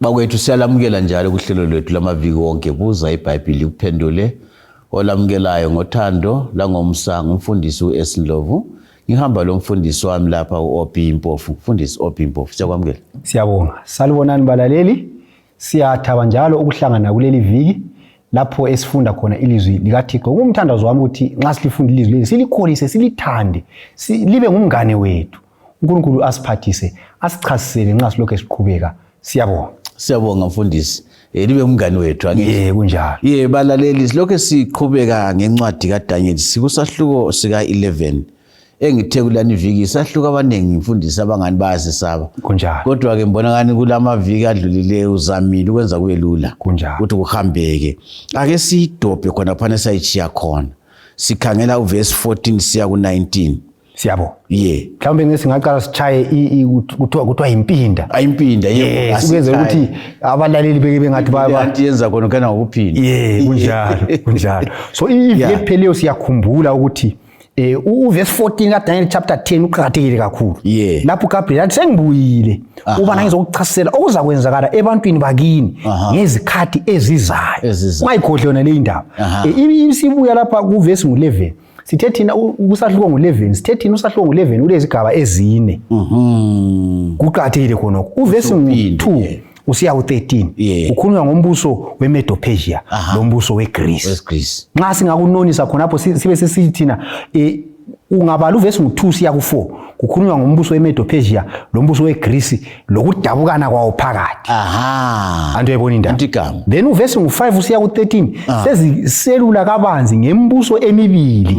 Bakwethu siyalamukela njalo kuhlelo lwethu lamaviki wonke buza iBhayibheli kuphendule olamukelayo ngothando la ngomsa ngumfundisi uS Ndlovu. Ngihamba lo mfundisi wami lapha uOphi Mpofu. Mfundisi Ophi Mpofu, siyakwamukela. Siyabonga. Salibonani balaleli. Siyathaba njalo ukuhlangana kuleli viki lapho esifunda khona ilizwi likaThixo. Kumthandazo wami ukuthi nxa silifunda ilizwi leli silikholise, silithande, libe ngumngane wethu. uNkulunkulu asiphathise, asichasisele nxa silokho siqhubeka. Siyabonga. Siyabonga mfundisi. Libe umngane wethu angithi. Kunjalo. Balaleli silokho siqhubeka ngencwadi kaDaniel sikusahluko sika 11. Engithe kulani viki isahluka abanengi mfundisi abangani bayasisaba. Kunjalo. Kodwa ke mbona ngani kulamaviki adlulileyo uzamile ukwenza kube lula. Kunjalo. Ukuthi kuhambeke. Ake sidobhe khona phana sayichiya khona. Sikhangela uverse 14 siya ku19. Siyabo. Mhlawumbe ngesingaqala sichaye kuthiwa impinda. Impinda sikwenze ukuthi abalaleli beke bengathi bathi yenza khona kana ukuphinda. Kunjalo. So iviki epheleyo siyakhumbula ukuthi uverse 14 kaDaniel chapter 10 uqhakathekile kakhulu. Lapho uGabriel athi sengibuyile uba nangizokuchasisela okuzakwenzakala ebantwini bakini ngezikhathi ezizayo. Ungayikhohle yona le indaba. Isibuya lapha kuverse 11. Sithe thina kusahluko ngo11, sithe thina usahluko ngo11 ulezigaba ezine. Kuqhathekile khona. Uverse 2 usiya ku13 ukhulunywa ngombuso weMedo-Persia lombuso weGreece. Nxa singakunonisa khona lapho sibe sesithina ungabala uverse 2 siya ku4 kukhulunywa ngombuso weMedo-Persia lombuso weGreece lokudabukana kwawo phakathi. Antu yayibona indaba. Then uverse 5 usiya ku13 seziselula kabanzi ngembuso emibili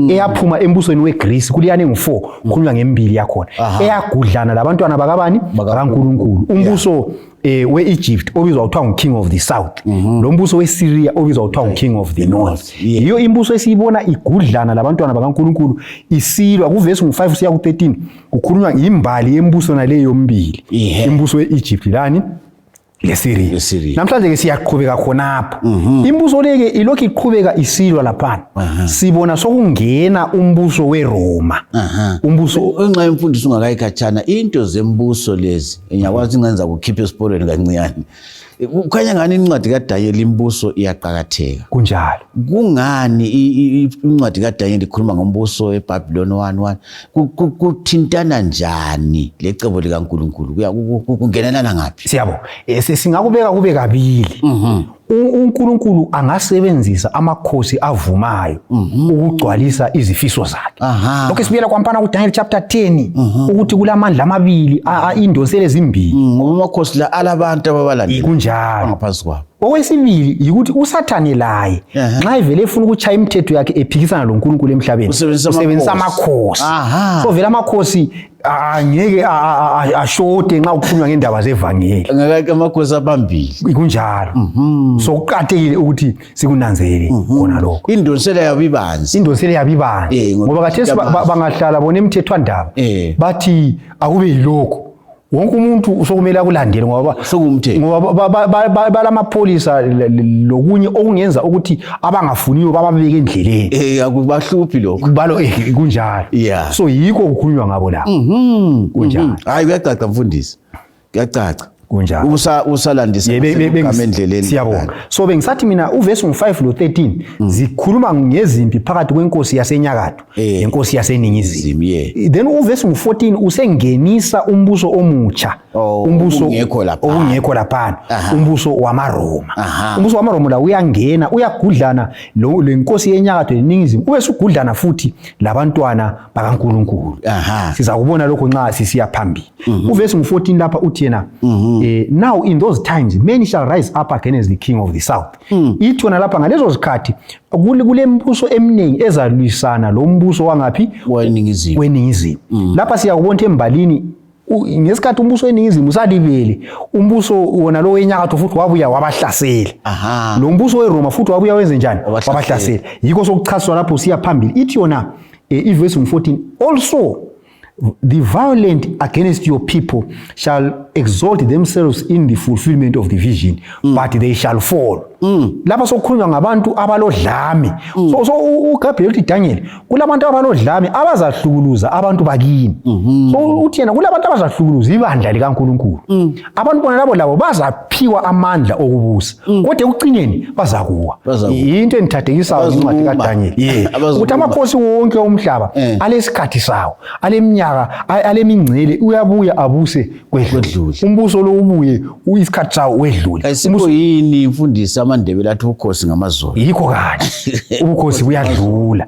eyaphuma embusweni weGreece kuliyane ngo4 kukhulunywa ngembili yakhona eyagudlana labantwana bakabani bakaNkulunkulu. Umbuso we-Egypt obizwa kuthiwa ngu-King of the South lombuso weSyria obizwa kuthiwa ngu-King of the North. Iyo imbuso esiyibona igudlana labantwana bakaNkulunkulu isilwa kuverse 5 siya ku13 kukhulunywa imbali yembuso naleyo yombili imbuso we-Egypt lani leSyria. Namhlanje ke siyaqhubeka khonapho. Imbuso leke ilokhu iqhubeka isilwa lapha. Sibona sokungena umbuso weRoma. Umbuso enxa yemfundiso ungakayikhatshana into zembuso lezi engiyakwazi ngenza ukukhipha esiporweni kancane. Kukhanya ngani incwadi kaDaniel imbuso iyaqhakatheka. Kunjalo. Kungani incwadi kaDaniel ikhuluma ngombuso weBabylon 1 kuthintana njani lecebo likaNkulunkulu kungenelana ngaphi? Siyabo. Singakubeka kube kabili. uNkulunkulu angasebenzisa amakhosi avumayo ukugcwalisa izifiso zakhe. Lokho sibiyela kwampana kuDaniel chapter 10 ukuthi kulamandla amabili indonsele ezimbili. Ngomakhosi la alabantu ababalandela. Kunjalo. Ngaphansi kwabo. Okwesibili yikuthi uSathane laye nxa ivele efuna ukuchaya imithetho yakhe ephikisana loNkulunkulu emhlabeni usebenzisa amakhosi. So vele amakhosi angeke ashote nxa ukukhulunywa ngendaba zevangeli. Ngeke amakhosi abambili. Kunjalo. So kuqhathekile ukuthi sikunanzelele khona lokho. Indonsela yabibanzi. Ngoba khathesi bangahlala bona emthethwandaba bathi akube yilokho. Wonke umuntu usokumela akulandele ngoba sokumthe. Ngoba balamapholisa lokunye okungenza ukuthi abangafuniyo bababeke endleleni. Akubahluphi lokho. Kubalo kunjalo. So yikho ukukhulunywa ngabo la. Kunjalo. Hayi kuyacaca mfundisi. Kuyacaca. Kunjalo. Usalandisa endleleni. Siyabonga. So bengisathi mina uverse 5 lo 13 zikhuluma ngezimpi phakathi kwenkosi yasenyakatho nenkosi yaseningizimu. Then uverse 14 usengenisa umbuso omutsha. Umbuso ongekho lapha. Umbuso wamaRoma. Umbuso wamaRoma la uyangena uyagudlana lenkosi yenyakatho neningizimu ube sugudlana futhi labantwana bakaNkulunkulu. Sizakubona lokho nxa sisiya phambili. Uverse 14 lapha uthi yena now in those times many shall rise up against the king of the south. Ithi wona lapha ngalezo zikhathi kule mbuso eminengi ezalwisana lo mbuso wangaphi weningizimu. Lapha siyakubona embalini ngesikhathi umbuso weningizimu usalibele umbuso wona lo wenyakatho futhi wabuya wabahlasela. Lo mbuso weRoma futhi wabuya wenze njani wabahlasela. Yikho sokuchasiswa lapho siya phambili ithi yona iverse 14 also the violent against your people shall exalt themselves in the fulfillment of the vision, but they shall fall. lapha sokukhulunywa ngabantu abalodlame. So uGabriel uthi Daniel kulabantu abalodlame abazahlukuluza abantu bakini. So uthi yena kulabantu abazahlukuluza ibandla likaNkulunkulu. Abantu bona labo bazaphiwa amandla okubusa. Kodwa ekucineni bazakuwa. Into enithathekisayo incwadi kaDaniel. Ukuthi amakhosi wonke omhlaba alesikhathi sawo, aleminyaka, alemingcele uyabuya abuse kwedlule. Umbuso lo ubuye uyisikhathi sawo wedlule. Ayisikho yini imfundisi amaNdebele athi ubukhosi ngamazolo? Yikho kanje. Ubukhosi buyadlula.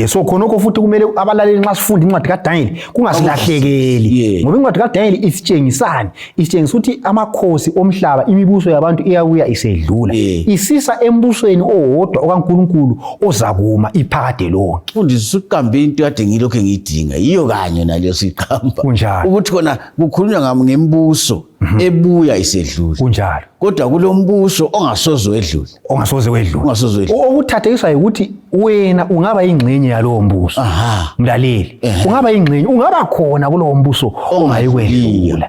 So khonokho futhi kumele abalaleli nxa sifunda incwadi kaDaniel kungasilahlekeli. Ngoba incwadi kaDaniel isitshengisani? Isitshengisa ukuthi amakhosi omhlaba imibuso yabantu iyabuya isedlula. Isisa embusweni owodwa okaNkulunkulu ozakuma iphakade lonke. Mfundisi uqambe into kade ngilokho ngidinga. Yiyo kanye naleyo siqamba. Kunjalo. Ukuthi khona kukhulunywa ngembuso ebuya isedlula. Kunjalo. Kodwa kulombuso ongasoze wedlule. Ongasoze wedlule. Okuthathekiswa ukuthi wena ungaba ingxenye yalowo mbuso. Mlaleli. Ungaba ingxenye, ungaba khona kulowo mbuso ongayikwedlula.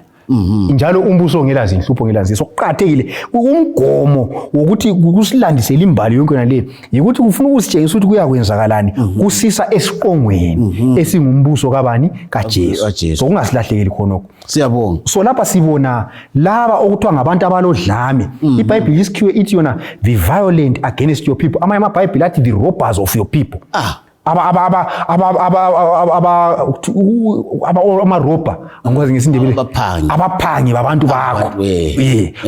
Njalo umbuso ngelazi inhlupho ngelazi sokuqhathekile umgomo wokuthi kusilandisela imbali yonke nale ukuthi kufuna ukusitshengisa ukuthi kuyakwenzakalani kusisa esiqongweni esingumbuso kabani kaJesu. So kungasilahlekeli khonokho. Siyabonga. So lapha sibona laba okuthiwa ngabantu abalodlame. iBhayibheli isikhiwe ithi yona the violent against your people. AmaBhayibheli athi the robbers of your people. Amarobha angikwazi ngesindebele abaphangi babantu bakho.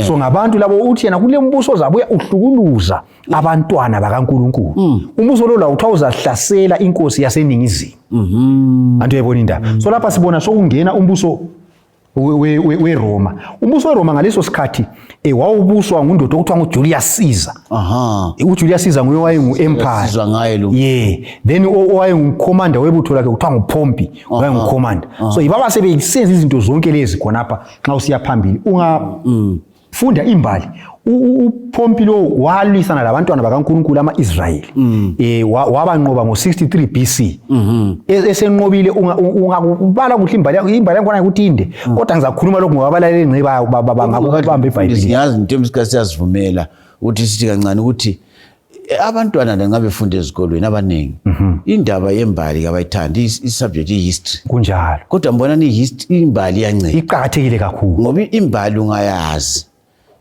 So ngabantu labo uthi yena kule mbuso zabuya uhlukuluza abantwana bakaNkulunkulu. Umbuso lo lawo uthiwa uzahlasela inkosi yaseningizimu. Antu yayibona indaba. So lapha sibona sokungena umbuso weRoma. Umbuso weRoma ngaleso sikhathi wawubuswa nguNdoda okuthiwa nguJulius Caesar. uJulius Caesar nguye wayengu-empire. Then owayengumcommander webutho lakhe kuthiwa nguPompey, wayengumcommander. So ibaba sebesenza izinto zonke lezi khonapha nxa usiya phambili. Funda imbali. uPompey lo walwisana labantwana bakaNkulunkulu ama-Israyeli. Wabanqoba ngo-63 BC. Esenqobile ungakubala kuhle imbali yakhona ukuthi inde. Kodwa ngizakhuluma lokho ngoba abalaleli ngce bangakubamba eBhayibhelini. Siyazi into emsika siyazivumela ukuthi sithi kancane ukuthi abantwana la ngabe funda ezikolweni abaningi indaba yembali abayithandi isubject history. Kunjalo. Kodwa mbona imbali iyanceda. Iqhakathekile kakhulu. Ngoba imbali ungayazi.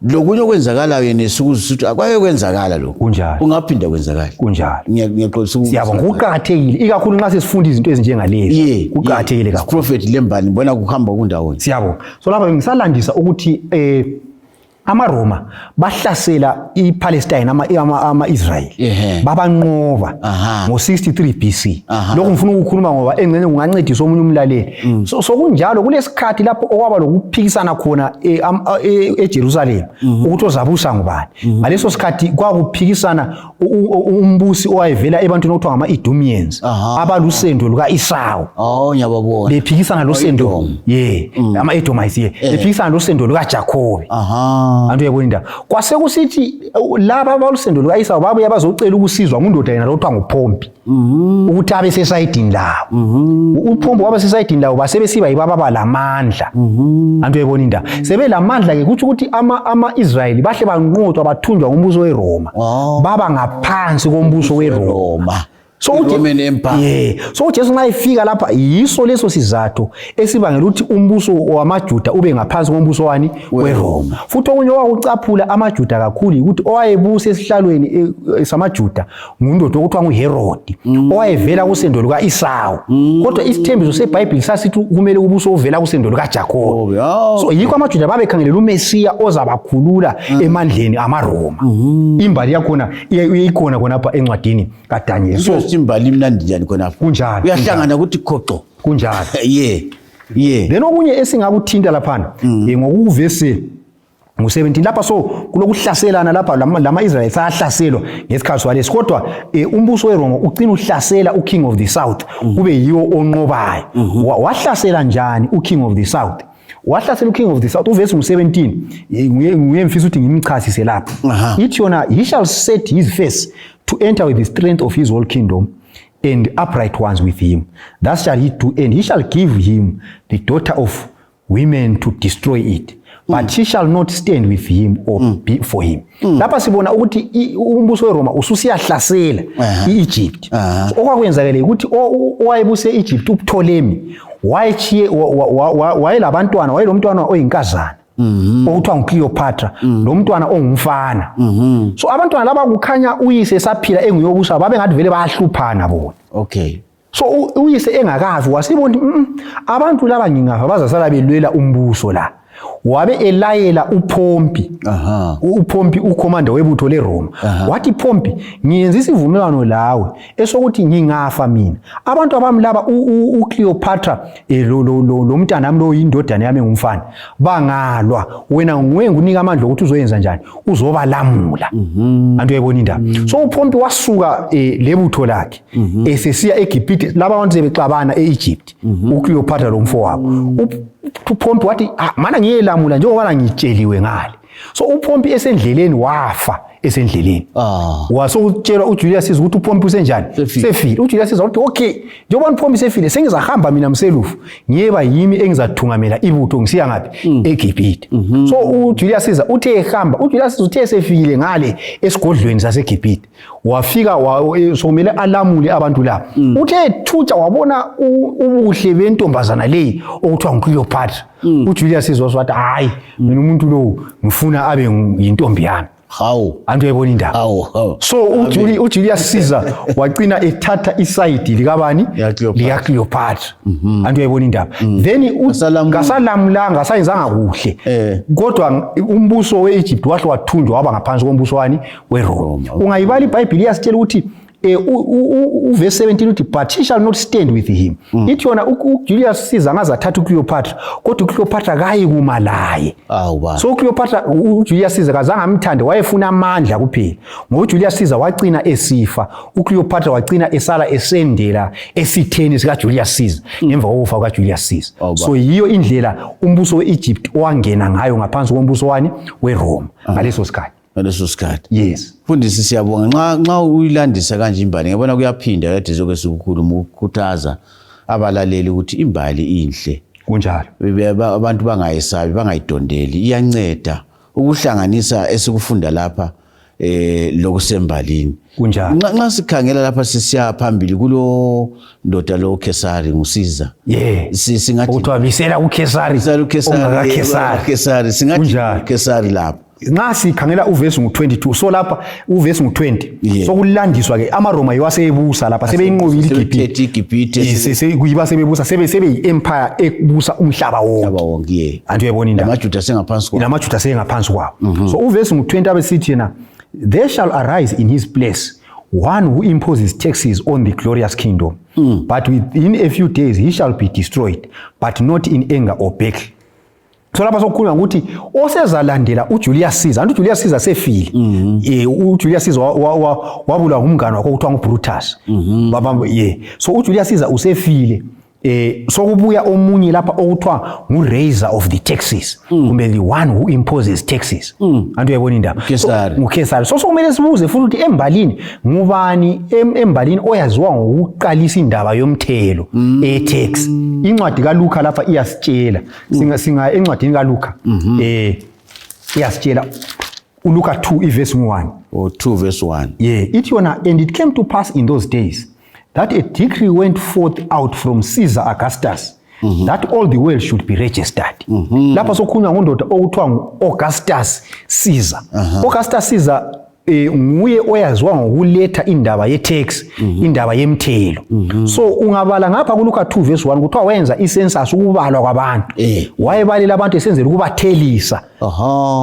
Lokunye okwenzakalayo yena sukuzuthi akwaye kwenzakala lokho. Kunjalo. Ungaphinda kwenzakala. Kunjalo. Ngiyaxolisa ukuthi siyabonga kuqhakathekile ikakhulu nxa sesifunda izinto ezinjengalezi. Kuqhakathekile kakhulu. Prophet lembali mbona kuhamba kundawonye. Siyabonga. So lapha ngisalandisa ukuthi amaRoma bahlasela iPalestine ama-Israyeli babanqoba ngo-63 BC. Lokho ngifuna ukukhuluma ngoba engcene kungancedisa omunye umlaleli. So kunjalo kulesikhathi lapho okwaba lokuphikisana khona eJerusalem ukuthi ozabusa ngubani. Ngaleso sikhathi kwakuphikisana umbusi owayevela ebantwini okuthiwa ngama-Edomians abalusendo luka-Esau. Ngiyababona. Bephikisana losendo ama-Edomites bephikisana losendo lukaJakobe. Antu yabona indaba. Kwase kusithi laba abalusendo luka-Esau babuye bazocela ukusizwa nguNdoda yena lokuthiwa nguPompey ukuthi abe sesayidini lawo. uPompey waba sesayidini lawo basebesiba yibaba lamandla. Antu yabona indaba. Sebelamandla ke kuthi ukuthi ama-Israyeli bahle banqothwa bathunjwa ngumbuso weRoma. Baba ngaphansi kombuso weRoma. So uJesu nxa efika lapha yiso leso sizathu esibangela ukuthi umbuso wamaJuda ube ngaphansi kombuso wani weRoma. Futhi okunye wakucaphula amaJuda kakhulu ukuthi owayebusa esihlalweni samaJuda nguNdoda okuthiwa nguHerodi owayevela kusendo luka-Esau. Kodwa isithembiso seBhayibheli sasithi kumele ubuso ovela kusendo lukaJakobe. So yikho amaJuda babekhangelela uMesiya ozabakhulula emandleni amaRoma. Imbali yakhona ikhona khonapha encwadini kaDaniel. Imbali imnandi njani khonapho. Kunjalo. Uyahlangana ukuthi khoqo. Kunjalo. Then okunye esingakuthinta laphana ngokuvesi ngo-17 lapha so kulokuhlaselana lapha lama-Israyeli sayahlaselwa ngesikhathi swalesi. Kodwa umbuso weRoma ugcina uhlasela uKing of the South kube yiwo onqobayo. Wahlasela njani uKing of the South? Wahlasela uKing of the South uvesi ngo-17 nguye mfisa ukuthi ngimchasise lapha. Ithi yona he shall set his face to enter with the strength of his whole kingdom and upright ones with him. Thus shall he do, and he shall give him the daughter of women to destroy it. but he shall not stand with him or be for him. Lapha sibona ukuthi umbuso weRoma ususiyahlasela iEgypt. Okwakwenzakele ukuthi owayebuse eEgypt uPtolemy wayelabantwana wayelomntwana oyinkazana okuthiwa nguCleopatra lo mntwana ongumfana. So abantwana laba kukhanya uyise saphila enguyobusa babengathi vele bayahluphana bona. Okay. So uyise engakazi wasibona abantu laba ngingafa bazasala belwela umbuso la. Wabe elayela uPompey. uPompey ukomanda webutho leRoma. Wathi Pompey ngiyenza isivumelwano lawe esokuthi ngingafa mina. Abantu abamlaba uCleopatra lo mntana lo yindodana yami ngumfana bangalwa wena nguwe ngunika amandla ukuthi uzoyenza njani uzoba lamula. Antu uyayibona indaba. So uPompey wasuka lebutho lakhe esesiya eGibhithe laba abantu sebexabana eEgypt uCleopatra lo mfowabo. uPompey wathi mana ngiyelamula njengoba ngitsheliwe ngale. So uPompey esendleleni wafa esendleleni. Wasoutshelwa uJulius Caesar ukuthi uPompey usenjani sefile. uJulius Caesar uthi okay njengoba uPompey sefile sengizahamba mina mselufu ngiyeba yimi engizathungamela ibutho ngisiya ngapi eGibhithe. So uJulius Caesar uthe ehamba uJulius Caesar uthe sefile ngale esigodlweni saseGibhithe wafika sokumele alamule abantu laba. Uthe thutsha wabona ubuhle bentombazana leyi okuthiwa nguCleopatra. uJulius Caesar wathi hayi mina umuntu lo ngifuna abe yintombi yami. Antu uyayibona indaba. So uJulius Caesar wagcina ethatha iside likabani likaCleopatra. Antu uyayibona indaba. Then ngasalamulanga sayenzanga kuhle. Kodwa umbuso weEgypt wahle wathunjwa waba ngaphansi kombuso wani weRoma. Ungayibala iBhayibheli yasitshela ukuthi verse 17 uthi but he shall not stand with him. Ithi yona uJulius Caesar ngazathatha uCleopatra kodwa uCleopatra kayi kumalaye. So uCleopatra uJulius Caesar kazange amthande wayefuna amandla kuphela. Ngoba uJulius Caesar wagcina esifa uCleopatra wagcina esala esendela esitheni sika Julius Caesar ngemva kokufa kwaJulius Caesar. So yiyo indlela umbuso weEgypt owangena ngayo ngaphansi kombuso wani weRoma ngaleso sikhathi. Yes. Mfundisi siyabonga nxa uyilandisa kanje imbali ngiyabona kuyaphinda kade zokwesikhuluma ukukhuthaza abalaleli ukuthi imbali inhle. Kunjalo. Abantu bangayisabi bangayidondeli iyanceda ukuhlanganisa esikufunda lapha lokusembalini. Kunjalo. Nxa sikhangela lapha sisiya phambili kulo ndoda lo Kesari ngusiza. Singathi uthiwa bisela uKesari. Kesari singathi Kesari lapha. Nxa sikhangela uverse ngu22 so lapha uverse ngu20 so kulandiswa ke amaRoma yiwasebusa lapha sebeyinqobile iGibhithe sekuyiba sebebusa sebe empire ebusa umhlaba wonke. Antu uyabona indaba amaJuda sengaphansi kwabo namaJuda sengaphansi kwabo. So uverse ngu20 abesithi yena there shall arise in his place one who imposes taxes on the glorious kingdom but within a few days he shall be destroyed but not in anger or battle. So lapha sokukhuluma ukuthi osezalandela uJulius Caesar antu uJulius Caesar sefile uJulius Caesar wabulwa ngumngane wakhe okuthiwa nguBrutus so uJulius Caesar usefile sokubuya omunye lapha okuthiwa nguRaiser of the taxes kumbe the one who imposes taxes. Antu uyayibona indaba nguKesari. So sokumele sibuze futhi ukuthi embalini ngubani embalini oyaziwa ngokuqalisa indaba yomthelo tax. Incwadi kaLuka lapha iyasitshela singa encwadini kaLuka iyasitshela uLuka 2 verse 1 or 2 verse 1 ithi yona and it came to pass in those days that a decree went forth out from Caesar Augustus that all the world should be registered. Lapha sokukhulunywa ngondoda okuthiwa nguAugustus Caesar. Augustus Caesar nguye oyaziwa ngokuletha indaba ye-tax indaba yemthelo. So ungabala ngapha kuLuka 2 verse 1 kuthiwa wenza icensus ukubalwa kwabantu wayebalela abantu esenzela ukubathelisa.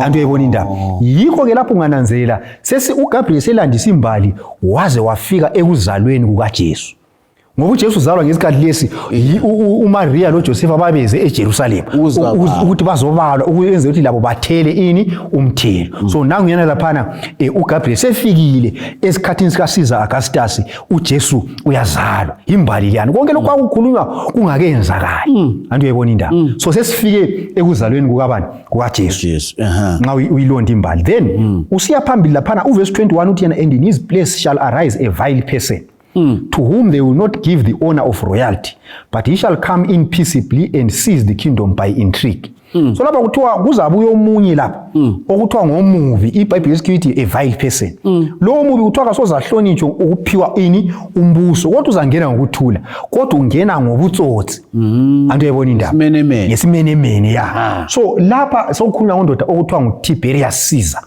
Antu uyayibona indaba yikho ke lapho ungananzelela sesi uGabriel selandisa imbali waze wafika ekuzalweni kukaJesu. Ngoba uJesu uzalwa ngesikhathi lesi uMaria noJoseph babeze eJerusalem ukuthi bazobalwa ukuyenza ukuthi labo bathele ini umthelo. So nangu yana laphana uGabriel sefikile esikhathini sika Caesar Augustus uJesu uyazalwa imbali yani konke lokho akukhulunywa kungakenzakali. Antu uyayibona indaba so sesifike ekuzalweni kukabani kukaJesu nxa uyilonda imbali then usiya phambili laphana uverse 21 uthi and in his place shall arise a vile person to whom they will not give the honor of royalty, but he shall come in peaceably and seize the kingdom by intrigue. So lapha kuthiwa kuzabuya omunye lapha okuthiwa ngomubi, iBhayibheli lithi a vile person. Lo mubi kuthiwa kasozahlonitshwa ukuphiwa ini umbuso, kodwa uzangena ngokuthula, kodwa ungena ngobutsotsi. Antu yayibona indaba ngesimenemene ya. So lapha sokukhulunywa ngondoda okuthiwa nguTiberius Caesar.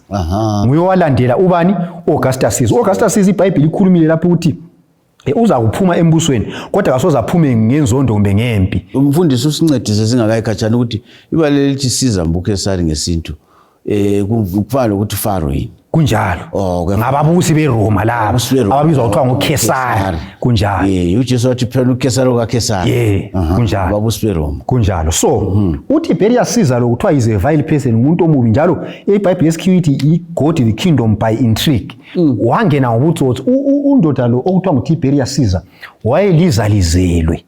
Nguye owalandela ubani? Augustus Caesar. Augustus Caesar iBhayibheli likhulumile lapho ukuthi uza kuphuma embusweni kodwa kasoza aphume ngenzondo kumbe ngempi. Umfundisi usincedise singakayikhatshana ukuthi ibalele lithi Caesar Mbukhesari ngesintu kufana ukuthi Pharaoh kunjalo. Ngababusi beRoma la ababizwa kuthiwa ngoKesari kunjalo. uJesu wathi phela uKesari kaKesari. Kunjalo. Ababusi beRoma kunjalo. So uTiberius Caesar lo kuthiwa is a vile person, umuntu omubi njalo. iBhayibheli lithi he got the kingdom by intrigue. Wangena ngobutsotsi. Undoda lo okuthiwa nguTiberius Caesar wayelizalizelwe.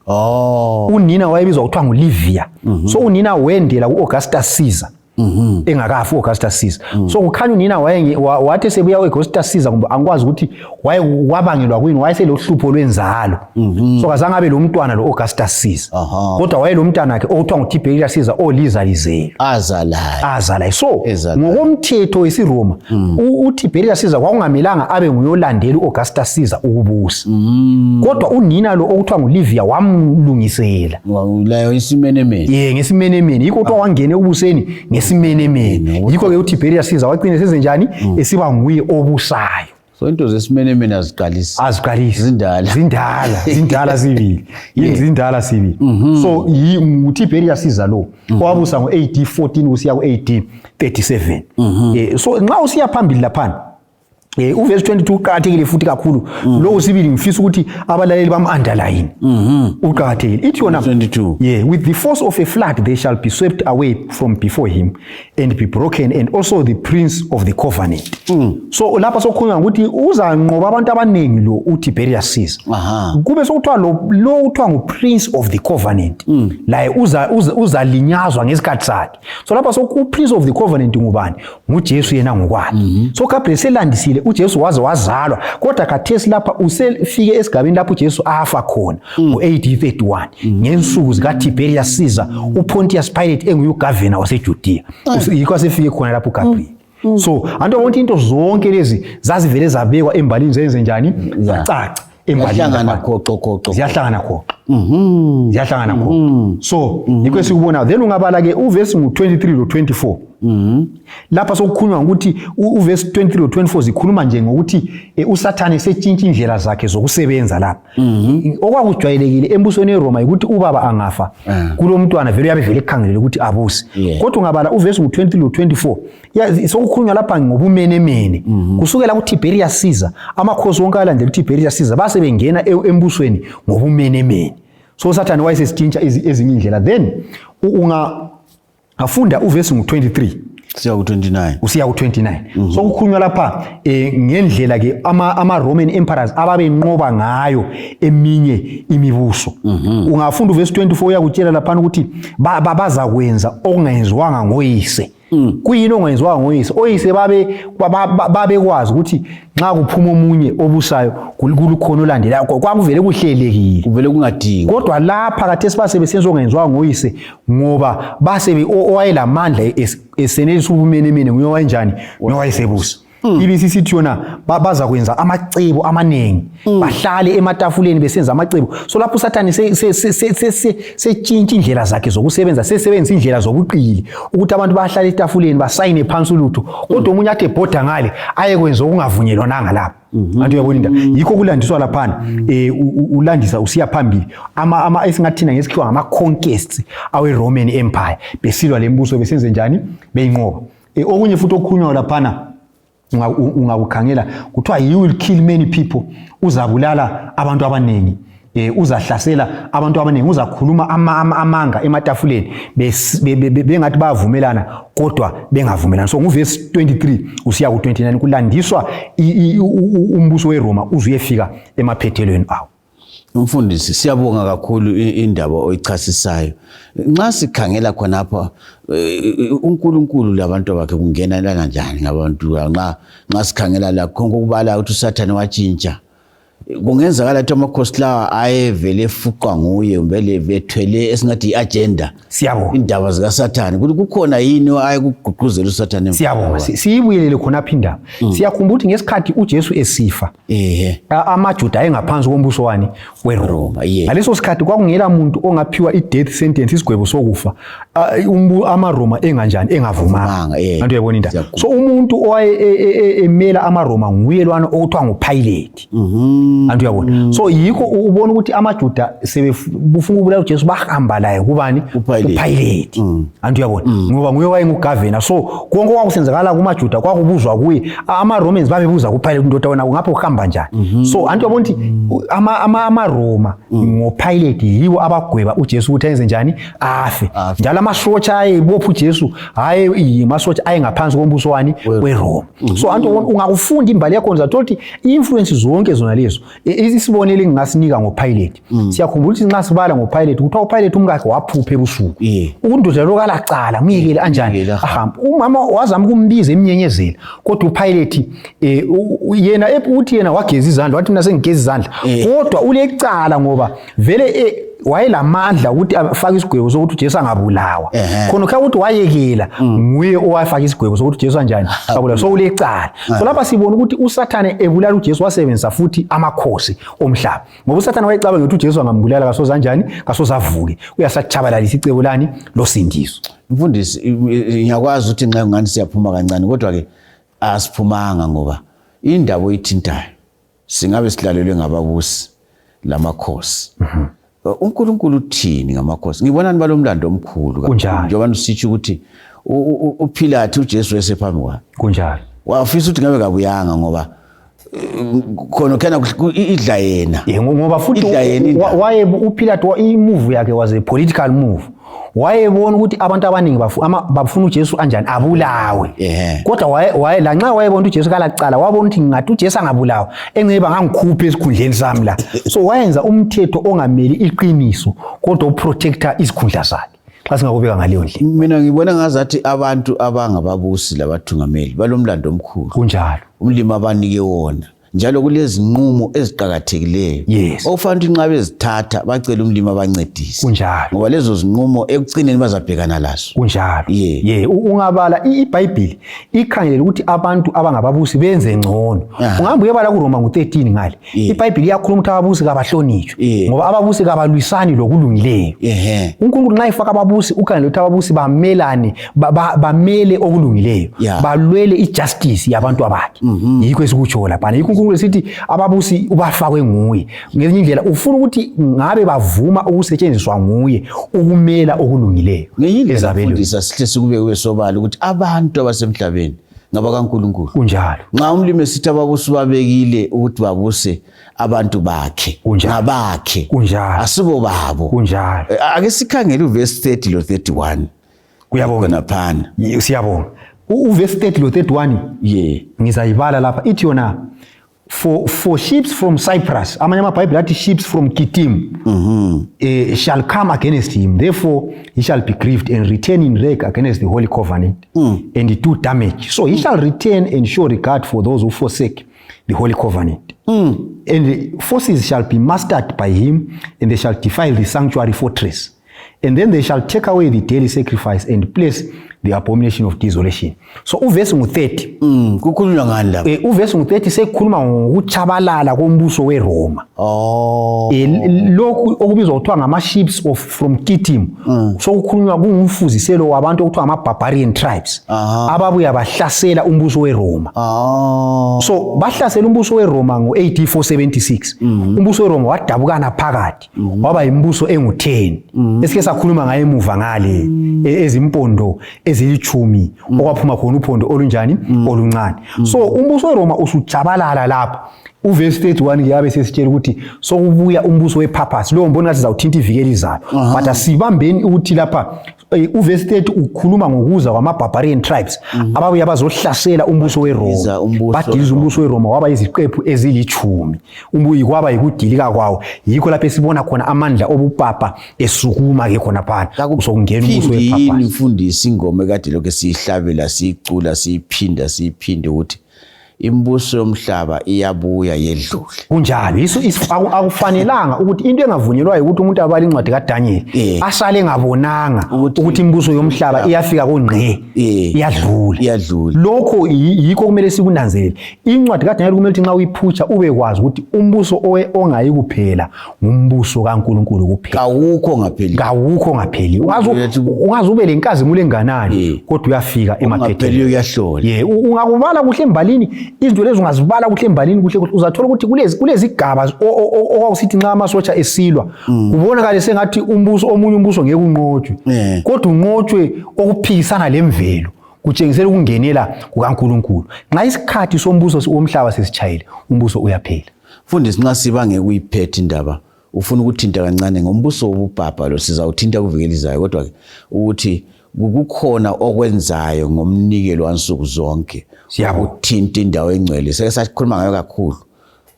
Unina wayebizwa kuthiwa nguLivia. So unina wendela kuAugustus Caesar. Engakafi Augustus Caesar. So kukhanya unina wathi sebuya kuAugustus Caesar kumbe angikwazi ukuthi wabangelwa kuyini, wayeselohlupho lwenzalo. So kazange abe lo mntwana lo Augustus Caesar. Kodwa wayelo mntwana wakhe okuthiwa nguTiberius Caesar olizalizelo azalayo. So ngokomthetho wesiRoma uTiberius Caesar kwakungamelanga abe nguyolandela uAugustus Caesar ukubusa. Kodwa unina lo okuthiwa nguLivia wamlungisela. Layo isimenemene. Ngesimenemene. Yikho kuthiwa wangene ubuseni ngesimenemene. Yikho ke uTiberius Caesar wagcina sezenjani esiba nguye obusayo. So into zesimenemene aziqalisi zindala sibili. Zindala sibili. So uTiberius Caesar lo owabusa ngo-AD 14 kusiya ku-AD 37. So nxa usiya phambili laphana uverse 22 uqakathekile futhi kakhulu. Lo usibili ngifisa ukuthi abalaleli bam-underline. Uqakathekile. Ithi yona 22. With the force of a flood they shall be swept away from before him and be broken, and also the prince of the covenant. So lapha sokukhulunywa ukuthi uzanqoba abantu abaningi lo uTiberius Caesar. Kube sokuthiwa lo uthiwa ngu-prince of the covenant. Laye uzalinyazwa ngesikhathi sakhe. So lapha soku-prince of the covenant ngubani? NguJesu yena ngokwakhe. So kaBhele selandisile uJesu wazalwa, kodwa khathesi lapha usefike esigabeni lapho uJesu afa khona ngo-AD 31 ngensuku zikaTiberius Caesar, uPontius Pilate enguye-governor waseJudiya. Yikho asefike khona lapho uGabriel. So anto bonke into zonke lezi zazivele zabekwa embalini zenze njani? Zacaca embalini. Ziyahlangana khoqo. Ziyahlangana khoqo. So yikho esikubona. Then ungabala ke uverse ngu-23 lo-24. Lapha sokukhulunywa ukuthi uverse 23 lo-24 zikhuluma nje ngokuthi uSathane setshintsha indlela zakhe zokusebenza lapha. Okwakujwayelekile embusweni eRoma ukuthi ubaba angafa kulo mntwana vele uyabe vele ekhangelele ukuthi abuse. Kodwa ungabala uverse ngu-20 lo-24 sokukhulunywa lapha ngobumenemene. Kusukela kuTiberius Caesar, amakhosi wonke alandela uTiberius Caesar base bengena embusweni ngobumenemene. So uSathane wayesetshintsha ezinye indlela. Then afunda uverse ngu-23 usiya ku-29. So kukhulunywa lapha ngendlela ke ama-Roman emperors ababenqoba ngayo eminye imibuso. Ungafunda uverse 24 uyakutshela lapha ukuthi bazakwenza okungenziwanga ngoyise. Kuyini ongenziwanga ngoyise? Oyise babekwazi ukuthi nxa kuphuma omunye obusayo kulukhona olandelayo, kwakuvele kuhlelekile, kuvele kungadingi. Kodwa lapha khathesi base besenza ongenziwanga ngoyise ngoba base owayelamandla esenelisa ubumenemene nguye owayenjani? Nowayesebusa. Ibisisithi yona baza kwenza amacebo amanengi, bahlale ematafuleni besenza amacebo. So lapho uSathane setshintsha indlela zakhe zokusebenza, sesebenzisa indlela zobuqili ukuthi abantu bahlale etafuleni basayine phansi ulutho, kodwa umunye athi ebhoda ngale ayekwenza okungavunyelwananga lapha. Antu uyabona indaba. Yikho kulandiswa laphana ulandisa usiya phambili ama esingathina ngesikhiwa ngama-conquests awe-Roman Empire, besilwa lembuso besenze njani? Beyinqoba. Okunye futhi okukhulunywa laphana ungakukhangela kuthiwa you will kill many people, uzabulala abantu abaningi, uzahlasela abantu abaningi, uzakhuluma amanga ematafuleni bengathi bayavumelana kodwa bengavumelana. So nguverse 23 usiya ku-29 kulandiswa umbuso weRoma uzuyefika emaphethelweni awo. Umfundisi, siyabonga kakhulu indaba oyichasisayo. Nxa sikhangela khonapha uNkulunkulu labantu bakhe kungenelana njani ngabantu nxa sikhangela la konke kubala ukuthi uSathane watshintsha kungenzakala ukuthi amakhosi lawa ayevele efuqwa nguye vele bethwele esingathi iagenda siyabona indaba zika Sathane ukuthi kukhona yini ayekugqugquzela uSathane siyabona siyibuyelele khona phindaba siyakhumbula ukuthi ngesikhathi uJesu esifa amaJuda ayengaphansi kombuso wani weRoma ngaleso sikhathi kwakungela umuntu ongaphiwa ideath sentence isigwebo sokufa amaRoma enganjani engavumanga antu uyabona indaba so umuntu emela amaRoma nguye lwana okuthiwa nguPilate antu uyabona so yikho ubona ukuthi amaJuda sebefuna ukubulala uJesu bahamba laye kubani uPilate antu uyabona ngoba nguye wayengugovernor so konke kwakusenzakala kumaJuda kwakubuzwa kuye amaRomans babebuza kuPilate indoda wena ngapha uhamba njani so antu uyabona ukuthi amaRoma ngoPilate yiwo abagweba uJesu ukuthi ayenze njani afe njalo amasotsha ayebopha uJesu hayi amasotsha ayengaphansi kombuso wani weRoma so antu ungakufunda imbali yakho nzathi ukuthi influence zonke zona lezo isibonele ngingasinika ngoPilate siyakhumbula ukuthi nxa sibala ngoPilate kuthiwa uPilate umkakhe waphupha ebusuku undoda lo kalacala nguyekele anjani ahamba umama wazama ukumbiza emnyenyezela kodwa uPilate yena uthi yena wageza izandla wathi mina sengigeza izandla kodwa ulecala ngoba vele wayelamandla ukuthi afake isigwebo sokuthi uJesu angabulawa khona kha ukuthi wayekela nguye owafaka isigwebo sokuthi uJesu kanjani abulawa so ulecala so lapha sibona ukuthi uSathane ebulala uJesu wasebenzisa futhi amakhosi omhlaba ngoba uSathane wayecabanga ukuthi uJesu angambulala kasoza kanjani kasoza avuke uyasachabalalisa icebo lani losindiso mfundisi ngiyakwazi ukuthi nxa ngani siyaphuma kancane kodwa ke asiphumanga ngoba indaba oyithintayo singabe silalelwe ngababusi lamakhosi uNkulunkulu uthini ngamakhosi ngibona balomlando omkhulu njengoba usitsho ukuthi uPilate uJesu esephambi kwakhe kunjalo wafisa ukuthi ngabe kabuyanga ngoba khona kana idla yena ngoba futhi waye uPilate imove yakhe was a political move wayebona ukuthi abantu abaningi bafuna uJesu anjani abulawe kodwa waye lanxa wayebona uJesu kalacala wabona ukuthi ngathi uJesu angabulawa engceba ngangikhuphe esikhundleni sami la so wayenza umthetho ongameli iqiniso kodwa uprotector isikhundla sakhe xa singakubeka ngaleyo ndlela mina ngibona ngazathi abantu abangababusi labathungameli balomlando omkhulu kunjalo umlimo abanike wona njalo kulezi nqumo eziqhakathekileyo ofanele nxa bezithatha bacela umlimo abancedise kunjalo ngoba lezo zinqumo ekugcineni bazabhekana lazo kunjalo ungabala iBhayibheli ikhangelela ukuthi abantu abangababusi benze ngcono ungahamba uyebala kuRoma ngo13 ngale iBhayibheli iyakhuluma ukuthi ababusi kabahlonitshwe ngoba ababusi kabalwisani lokulungileyo uNkulunkulu nxa ifaka ababusi ukhangelela ukuthi ababusi bamelane bamele okulungileyo balwele ijustice yabantu abakhe yikho esikutsho lapha yikho sithi ababusi ubafakwe nguye ngezinye indlela ufuna ukuthi ngabe bavuma ukusetshenziswa nguye ukumela okulungileyo ezabelisa sihle sikube kwesobala ukuthi abantu abasemhlabeni ngaba kaNkulunkulu kunjalo nxa umlimi esithi ababusi babekile ukuthi babuse abantu bakhe ngabakhe kunjalo asibo babo kunjalo ake sikhangele uverse 30 lo 31 kuyabona phana siyabona uverse 30 lo 31 ngizayibala lapha ithi yona for ships from Cyprus amanye amaBhayibheli athi ships from Kittim shall come against him therefore he shall be grieved and return in wrath against the holy covenant and do damage so he shall return and show regard for those who forsake the holy covenant and the forces shall be mastered by him and they shall defile the sanctuary fortress and then they shall take away the daily sacrifice and place the abomination of desolation so uverse ngu30 kukhulunywa ngani lapha uverse ngu30 sekukhuluma ngokuchabalala kombuso weRoma lokhu okubizwa kuthiwa ngama ships from Kittim so kukhulunywa kungumfuziselo wabantu okuthiwa ama barbarian tribes ababuya bahlasela umbuso weRoma so bahlasela umbuso weRoma ngo-AD 476 umbuso weRoma wadabukana phakathi waba imbuso engu10 esike sakhuluma ngaye emuva ngale ezimpondo ezilithumi okwaphuma khona uphondo olunjani oluncane so umbuso weRoma usujabalala lapha uverse 31 ngiyabe sesitshela ukuthi sokubuya umbuso wePapas lo mbona ngathi zawuthinta ivikeli izayo but asibambeni ukuthi lapha uverse 30 ukhuluma ngokuza kwama-barbarian tribes ababuya bazohlasela umbuso weRoma badiliza umbuso weRoma waba iziqephu ezilithumi umbuyi kwaba yikudilika kwawo yikho lapho esibona khona amandla obupapa esukuma ke khona phana sokungena umbuso wePapas yini mfundisi ingoma ekade lokho siyihlabela siyicula siyiphinde ukuthi imibuso yomhlaba iyabuya yedlule. Kunjalo akufanelanga ukuthi into engavunyelwayo ukuthi umuntu abale incwadi kaDaniel asale engabonanga ukuthi imibuso yomhlaba iyafika kongqe iyadlula. Lokho yikho kumele sikunanzelele. Incwadi kaDaniel kumele ukuthi nxa uyiphutsha ube kwazi ukuthi umbuso ongayi kuphela ngumbuso kaNkulunkulu kuphela. Kawukho ngapheli. Ungaze ube lenkazimulo enganani kodwa uyafika emaphethweni. Ungakubala kuhle embalini izinto lezi ungazibala kuhle embalini kuhle uzathola ukuthi kulezi igaba okwasithi nxa amasotsha esilwa kubonakala sengathi omunye umbuso ngeke unqotshwe kodwa unqotshwe okuphikisana lemvelo kutshengisela ukungenela kukaNkulunkulu. Nxa isikhathi sombuso womhlaba sesichayile umbuso uyaphela. Mfundisi, nxa sibange kuyiphethe indaba ufuna ukuthinta kancane ngombuso wobupapa lo sizawuthinta kuvikelizayo kodwa ukuthi kukhona okwenzayo ngomnikelo wansuku zonke ukuthinta indawo engcwele. Seke sakhuluma ngayo kakhulu.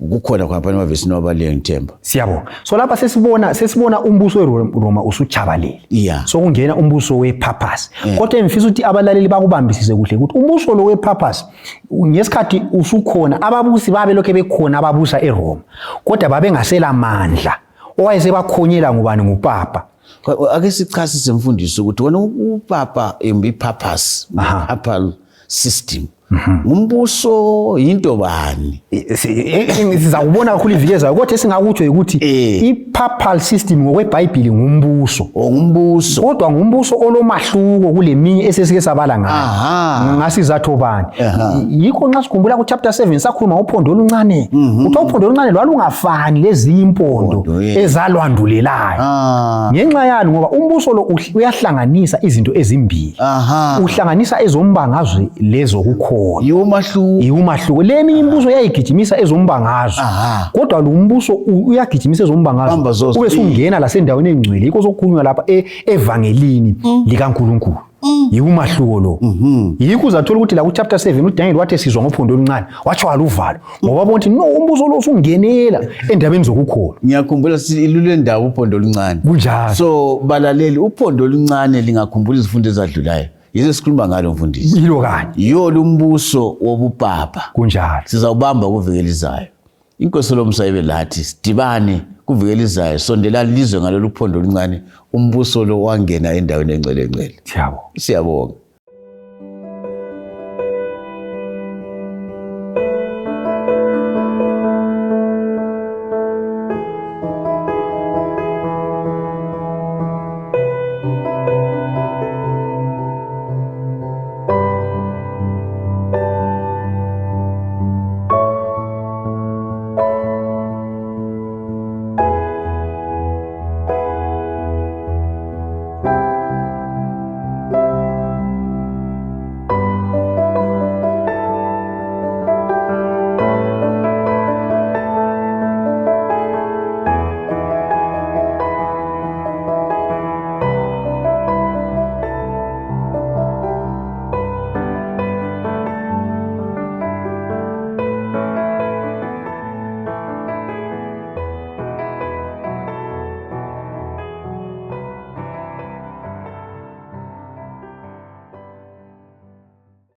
Kukhona khona phana emavesini wabaleyo ngithemba. Siyabonga. So lapha sesibona umbuso weRoma usuchabalele. So kungena umbuso wePapas. Kodwa ngifisa ukuthi abalaleli bakubambisise kuhle ukuthi umbuso lo wePapas ngesikhathi usukhona ababusi babe lokho bekhona ababusa eRoma. Kodwa babe ngasela amandla. Owayesebakhonyela ngubani ngupapa. Ake sichasise mfundisi ukuthi wena upapa iPapas, papal system. Umbuso into bani? Sizawubona kakhulu ivikeza kodwa esingakutsho ukuthi iPapal system ngokweBhayibheli ngumbuso. Ngumbuso. Kodwa ngumbuso olomahluko kuleminye esesike sabala ngayo. Ngasizathu bani? Yikho nxa sikhumbula ku chapter 7 sakhuluma ngophondo oluncane. Utho uphondo oluncane lwalungafani lezi impondo ezalwandulelayo. Ngenxa yani ngoba umbuso lo uyahlanganisa izinto ezimbili. Uhlanganisa ezombangazwe lezo kukhona. Yiwumahluko. Leminye imibuso yayigijimisa ezombangazwe. Kodwa lo umbuso uyagijimisa ezombangazwe. Ube sungena la sendaweni engcwele. Yikho sokukhulunywa lapha evangelini likaNkulunkulu. Yiwumahluko lo. Yikho uzathola ukuthi la ku chapter 7 uDaniel wathi sizwa ngophondo oluncane wathi waluvalo. Ngoba bonke no umbuso lo usungenela endabeni zokukholwa. Ngiyakhumbula silule ndawo uphondo oluncane. Kunjalo. So balaleli uphondo oluncane lingakhumbula izifundo ezadlulayo. Yize sikhuluma ngalo mfundisi. Yilo kanye. Yilo umbuso wobupapa. Kunjalo. Sizawubamba kuvikelizayo. Inkosi lomsayibe lathi sidibane kuvikelizayo sondelana lizwe ngalolu phondo oluncane umbuso lo wangena endaweni engcwele. Siyabonga. Siyabonga.